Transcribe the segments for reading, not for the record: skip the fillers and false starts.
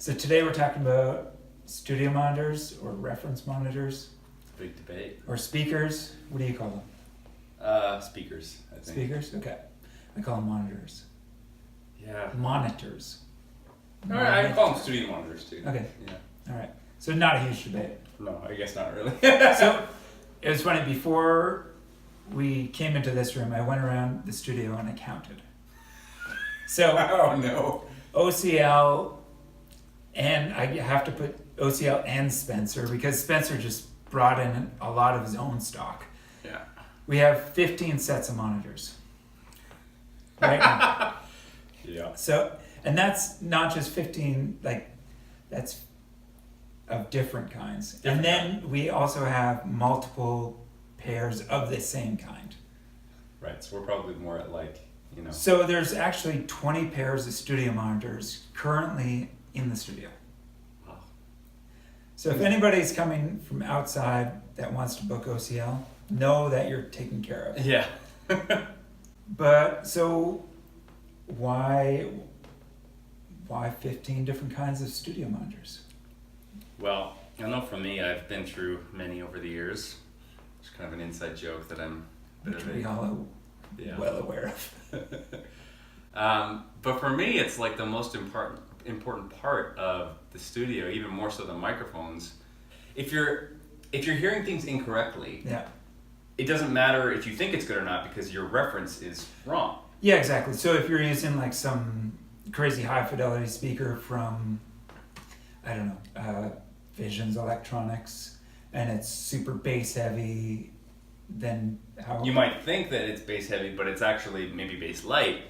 So today we're talking about studio monitors or reference monitors. Big debate. Or speakers. What do you call them? Speakers, I think. Speakers? Okay. I call them monitors. Yeah. Monitors. Alright, I call them studio monitors too. Okay. Yeah. Alright. So not a huge debate. No, I guess not really. So it was funny, before we came into this room, I went around the studio and I counted. So oh no. OCL, and I have to put OCL and Spencer because Spencer just brought in a lot of his own stock. Yeah. We have 15 sets of monitors. Right now. Yeah. So, and that's not just 15, like, that's of different kinds. And then we also have multiple pairs of the same kind. Right, so we're probably more at like, you know. So there's actually 20 pairs of studio monitors currently in the studio. Wow. So if anybody's coming from outside that wants to book OCL, know that you're taken care of. Yeah. But so why 15 different kinds of studio monitors? Well, I know for me, I've been through many over the years. It's kind of an inside joke that I'm a bit Which of we all are well aware of. But for me, it's like the most important part of the studio, even more so than microphones. If you're hearing things incorrectly, Yeah. it doesn't matter if you think it's good or not because your reference is wrong. Yeah, exactly. So if you're using like some crazy high fidelity speaker from, I don't know, Visions Electronics, and it's super bass heavy, then how? You might think that it's bass heavy, but it's actually maybe bass light.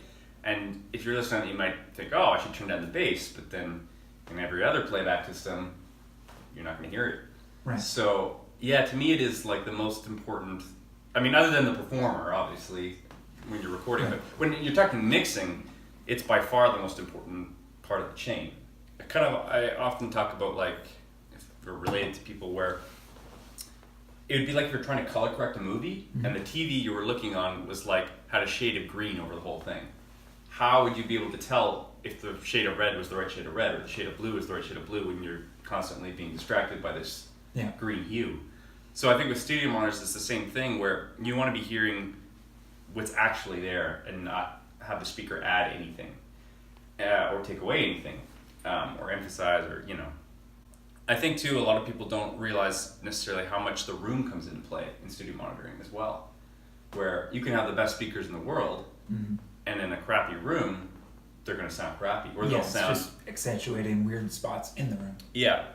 And if you're listening, you might think, oh, I should turn down the bass, but then in every other playback system, you're not going to hear it. Right. So, yeah, to me it is like the most important, I mean, other than the performer, obviously, when you're recording, Right. but when you're talking mixing, it's by far the most important part of the chain. I often talk about, like, if we're related to people where it would be like if you're trying to color correct a movie, Mm-hmm. and the TV you were looking on was like, had a shade of green over the whole thing. How would you be able to tell if the shade of red was the right shade of red or the shade of blue was the right shade of blue when you're constantly being distracted by this green hue? So I think with studio monitors it's the same thing where you want to be hearing what's actually there and not have the speaker add anything or take away anything or emphasize or, you know. I think too a lot of people don't realize necessarily how much the room comes into play in studio monitoring as well, where you can have the best speakers in the world and in a crappy room they're going to sound crappy or they'll sound just accentuating weird spots in the room. Yeah.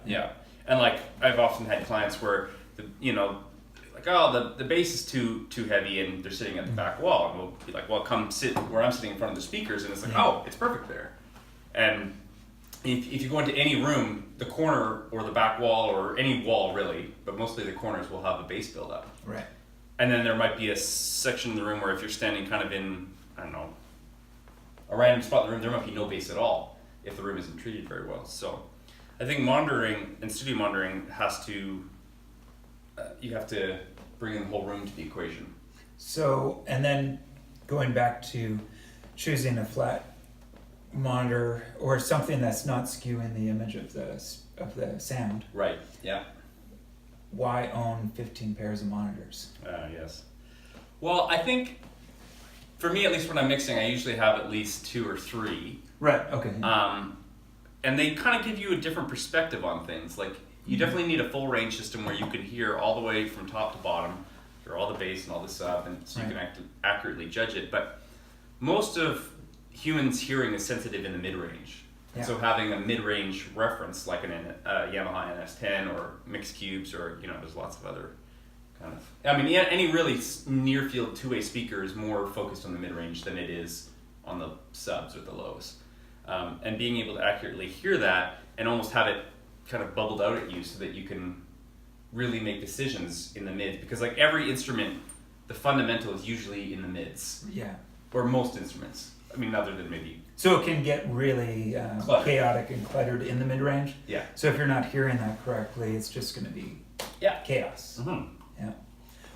And like I've often had clients where like, oh, the bass is too heavy and they're sitting at the back wall, and we'll be like, well, come sit where I'm sitting in front of the speakers, and it's like, oh, it's perfect there. And if you go into any room, the corner or the back wall or any wall really, but mostly the corners will have a bass build-up. Right. And then there might be a section in the room where if you're standing kind of in, I don't know, a random spot in the room, there might be no bass at all if the room isn't treated very well. So I think monitoring and studio monitoring has to, you have to bring in the whole room to the equation. So, and then going back to choosing a flat monitor or something that's not skewing the image of the sound. Right, yeah. Why own 15 pairs of monitors? Yes. Well, I think, for me at least when I'm mixing, I usually have at least 2 or 3. Right, okay. And they kind of give you a different perspective on things. Like, you definitely need a full range system where you can hear all the way from top to bottom, hear all the bass and all this stuff, and so you can accurately judge it. But most of humans' hearing is sensitive in the mid-range. Yeah. So having a mid-range reference like an Yamaha NS10 or MixCubes or, there's lots of other kind of... I mean, any really near-field two-way speaker is more focused on the mid-range than it is on the subs or the lows. And being able to accurately hear that and almost have it kind of bubbled out at you so that you can really make decisions in the mids, because like every instrument, the fundamental is usually in the mids. Yeah. Or most instruments. I mean, other than maybe... So it can get really chaotic and cluttered in the mid-range. Yeah. So if you're not hearing that correctly, it's just going to be chaos. Mm-hmm. Yeah.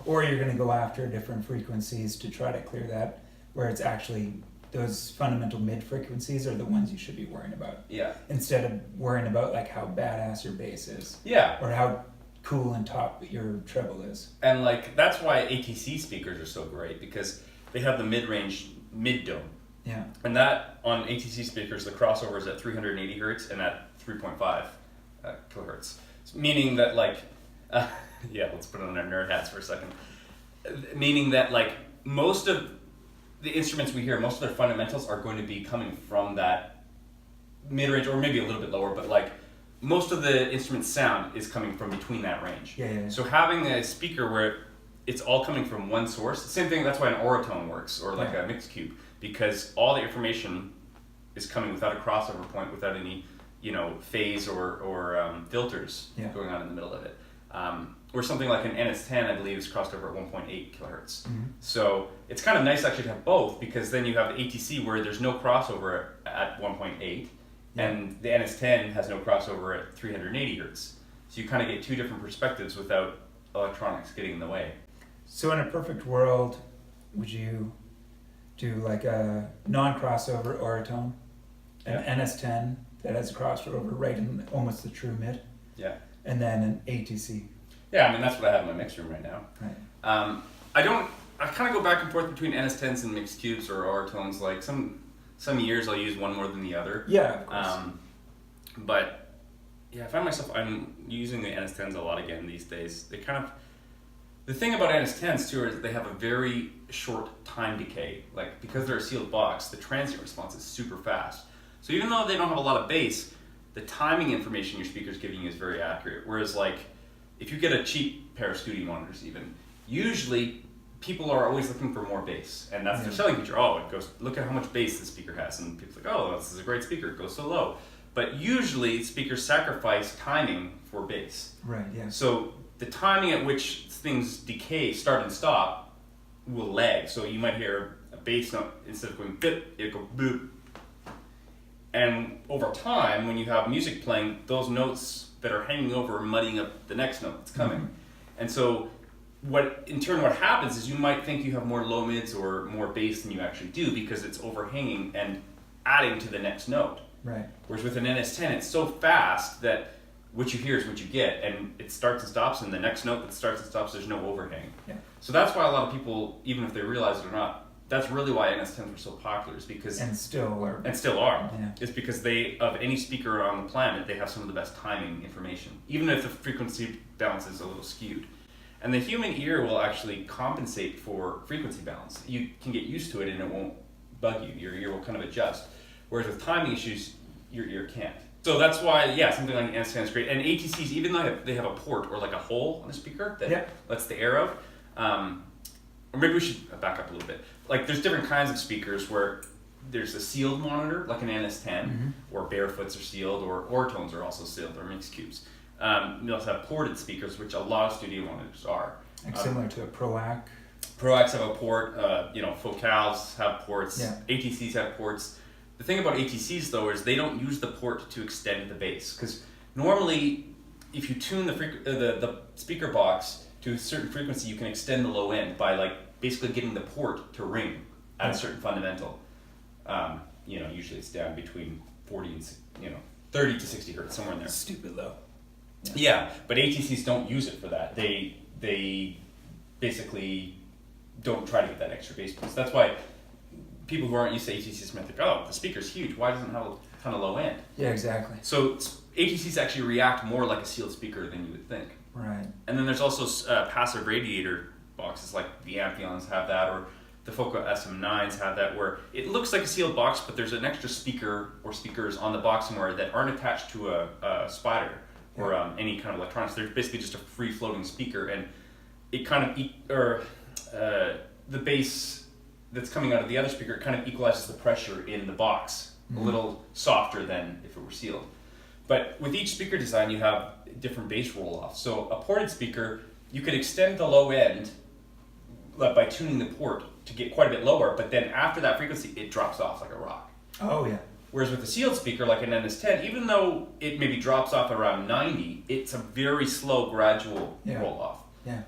Or you're going to go after different frequencies to try to clear that, where it's actually those fundamental mid frequencies are the ones you should be worrying about, Yeah. instead of worrying about like how badass your bass is Yeah. or how cool and top your treble is. And like that's why ATC speakers are so great, because they have the mid-range mid-dome. Yeah. And that, on ATC speakers, the crossover is at 380 hertz and at 3.5 kilohertz. Meaning that, like, yeah, let's put on our nerd hats for a second. Meaning that, like, most of the instruments we hear, most of their fundamentals are going to be coming from that mid-range, or maybe a little bit lower, but, like, most of the instrument sound is coming from between that range. Yeah. So having a speaker where it's all coming from one source, same thing, that's why an Auratone works, or like a MixCube, because all the information is coming without a crossover point, without any, phase or filters going on in the middle of it. Or something like an NS10, I believe, is crossed over at 1.8 kilohertz. Mm-hmm. So it's kind of nice actually to have both, because then you have the ATC where there's no crossover at 1.8, and the NS10 has no crossover at 380 hertz. So you kind of get two different perspectives without electronics getting in the way. So in a perfect world, would you do like a non-crossover Auratone, an NS10 that has a crossover right in almost the true mid, and then an ATC? Yeah, I mean, that's what I have in my mix room right now. Right. I kind of go back and forth between NS10s and MixCubes or Auratones. Like some years I'll use one more than the other. Yeah, of course. But yeah, I find myself, I'm using the NS10s a lot again these days. The thing about NS10s too is they have a very short time decay. Like, because they're a sealed box, the transient response is super fast. So even though they don't have a lot of bass, the timing information your speaker's giving you is very accurate. Whereas like, if you get a cheap pair of studio monitors even, usually people are always looking for more bass. And that's their selling feature. Oh, it goes, look at how much bass the speaker has. And people's like, oh, this is a great speaker, it goes so low. But usually speakers sacrifice timing for bass. Right, yeah. So the timing at which things decay, start and stop, will lag. So you might hear a bass note, instead of going bip, it'll go boop. And over time, when you have music playing, those notes that are hanging over are muddying up the next note that's coming. Mm-hmm. And so what happens is you might think you have more low mids or more bass than you actually do, because it's overhanging and adding to the next note. Right. Whereas with an NS10, it's so fast that what you hear is what you get, and it starts and stops, and the next note that starts and stops, there's no overhang. Yeah. So that's why a lot of people, even if they realize it or not, that's really why NS10s were so popular, is because and still are. Yeah. It's because they, of any speaker on the planet, they have some of the best timing information, even if the frequency balance is a little skewed. And the human ear will actually compensate for frequency balance. You can get used to it and it won't bug you. Your ear will kind of adjust. Whereas with timing issues, your ear can't. So that's why, something like NS10 is great. And ATCs, even though they have a port or like a hole on the speaker that lets the air out, or maybe we should back up a little bit. Like, there's different kinds of speakers where there's a sealed monitor, like an NS10, or Barefoots are sealed, or Auratones are also sealed, or MixCubes. You also have ported speakers, which a lot of studio monitors are. Like similar to a Proac. Proacs have a port, Focals have ports, Yeah. ATCs have ports. The thing about ATCs, though, is they don't use the port to extend the bass. Because normally, if you tune the speaker box to a certain frequency, you can extend the low end by basically getting the port to ring at a certain fundamental. Usually it's down between 40 and 30 to 60 hertz, somewhere in there. Stupid low. Yeah, but ATCs don't use it for that. They basically don't try to get that extra bass boost. That's why people who aren't used to ATCs might think, oh, the speaker's huge, why doesn't it have a ton of low end? Yeah, exactly. So ATCs actually react more like a sealed speaker than you would think. Right. And then there's also passive radiator boxes, like the Amphions have that, or the Focal SM9s have that, where it looks like a sealed box, but there's an extra speaker or speakers on the box somewhere that aren't attached to a spider or any kind of electronics. They're basically just a free-floating speaker, and it kind of the bass that's coming out of the other speaker kind of equalizes the pressure in the box a little softer than if it were sealed. But with each speaker design, you have different bass roll-offs. So a ported speaker, you could extend the low end by tuning the port to get quite a bit lower, but then after that frequency, it drops off like a rock. Oh, yeah. Whereas with a sealed speaker, like an NS10, even though it maybe drops off around 90, it's a very slow, gradual roll-off. Yeah.